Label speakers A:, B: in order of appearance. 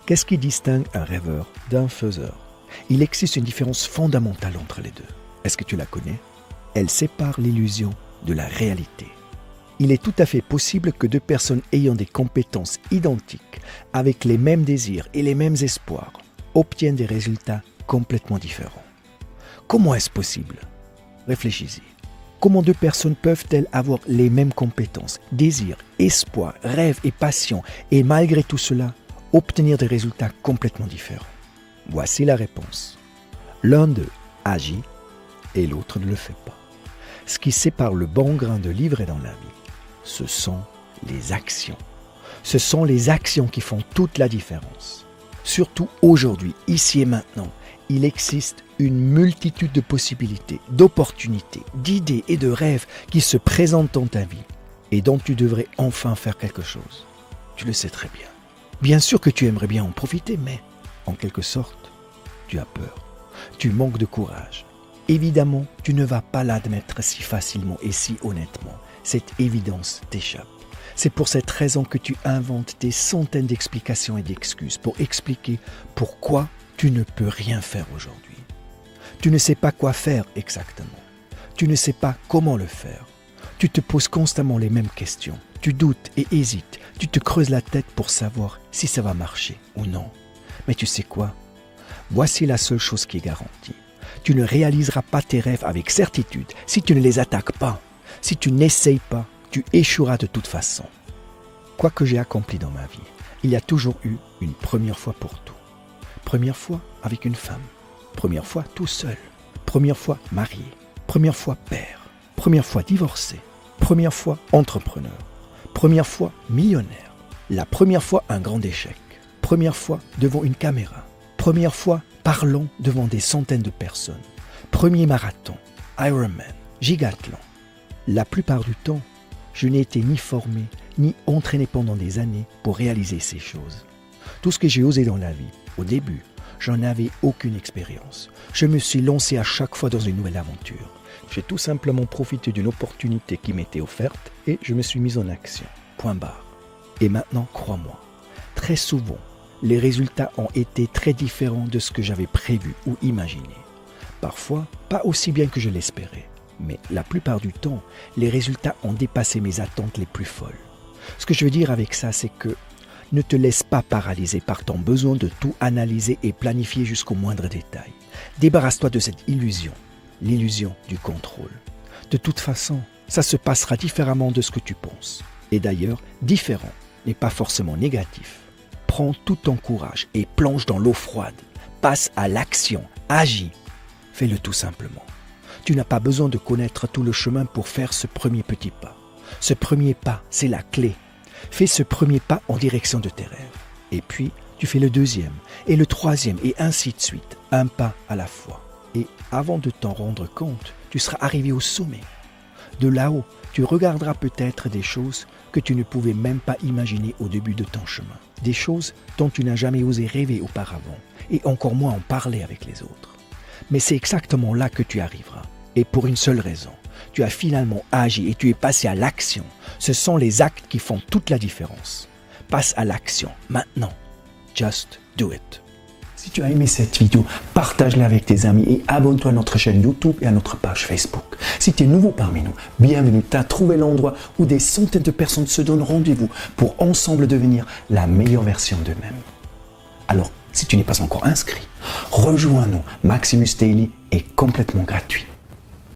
A: Qu'est-ce qui distingue un rêveur d'un faiseur? Il existe une différence fondamentale entre les deux. Est-ce que tu la connais? Elle sépare l'illusion de la réalité. Il est tout à fait possible que deux personnes ayant des compétences identiques, avec les mêmes désirs et les mêmes espoirs, obtiennent des résultats complètement différents. Comment est-ce possible? Réfléchis-y. Comment deux personnes peuvent-elles avoir les mêmes compétences, désirs, espoirs, rêves et passions, et malgré tout cela, obtenir des résultats complètement différents? Voici la réponse. L'un d'eux agit et l'autre ne le fait pas. Ce qui sépare le bon grain de l'ivraie dans la vie, ce sont les actions. Ce sont les actions qui font toute la différence. Surtout aujourd'hui, ici et maintenant, il existe une multitude de possibilités, d'opportunités, d'idées et de rêves qui se présentent dans ta vie et dont tu devrais enfin faire quelque chose. Tu le sais très bien. Bien sûr que tu aimerais bien en profiter, mais en quelque sorte, tu as peur. Tu manques de courage. Évidemment, tu ne vas pas l'admettre si facilement et si honnêtement. Cette évidence t'échappe. C'est pour cette raison que tu inventes des centaines d'explications et d'excuses pour expliquer pourquoi tu ne peux rien faire aujourd'hui. Tu ne sais pas quoi faire exactement. Tu ne sais pas comment le faire. Tu te poses constamment les mêmes questions. Tu doutes et hésites. Tu te creuses la tête pour savoir si ça va marcher ou non. Mais tu sais quoi? Voici la seule chose qui est garantie. Tu ne réaliseras pas tes rêves avec certitude si tu ne les attaques pas. Si tu n'essayes pas, tu échoueras de toute façon. Quoi que j'ai accompli dans ma vie, il y a toujours eu une première fois pour tout. Première fois avec une femme. Première fois tout seul. Première fois marié. Première fois père. Première fois divorcé. Première fois entrepreneur. Première fois millionnaire. La première fois un grand échec. Première fois devant une caméra. Première fois parlant devant des centaines de personnes. Premier marathon, Ironman, gigathlon. La plupart du temps, je n'ai été ni formé, ni entraîné pendant des années pour réaliser ces choses. Tout ce que j'ai osé dans la vie, au début, j'en avais aucune expérience. Je me suis lancé à chaque fois dans une nouvelle aventure. J'ai tout simplement profité d'une opportunité qui m'était offerte et je me suis mis en action. Point barre. Et maintenant, crois-moi, très souvent, les résultats ont été très différents de ce que j'avais prévu ou imaginé. Parfois, pas aussi bien que je l'espérais. Mais la plupart du temps, les résultats ont dépassé mes attentes les plus folles. Ce que je veux dire avec ça, c'est que ne te laisse pas paralyser par ton besoin de tout analyser et planifier jusqu'au moindre détail. Débarrasse-toi de cette illusion, l'illusion du contrôle. De toute façon, ça se passera différemment de ce que tu penses. Et d'ailleurs, différent n'est pas forcément négatif. Prends tout ton courage et plonge dans l'eau froide. Passe à l'action, agis. Fais-le tout simplement. Tu n'as pas besoin de connaître tout le chemin pour faire ce premier petit pas. Ce premier pas, c'est la clé. Fais ce premier pas en direction de tes rêves. Et puis, tu fais le deuxième, et le troisième, et ainsi de suite, un pas à la fois. Et avant de t'en rendre compte, tu seras arrivé au sommet. De là-haut, tu regarderas peut-être des choses que tu ne pouvais même pas imaginer au début de ton chemin. Des choses dont tu n'as jamais osé rêver auparavant, et encore moins en parler avec les autres. Mais c'est exactement là que tu arriveras. Et pour une seule raison, tu as finalement agi et tu es passé à l'action. Ce sont les actes qui font toute la différence. Passe à l'action, maintenant. Just do it. Si tu as aimé cette vidéo, partage-la avec tes amis et abonne-toi à notre chaîne YouTube et à notre page Facebook. Si tu es nouveau parmi nous, bienvenue, tu as trouvé l'endroit où des centaines de personnes se donnent rendez-vous pour ensemble devenir la meilleure version d'eux-mêmes. Alors, si tu n'es pas encore inscrit, rejoins-nous. Maximus Daily est complètement gratuit.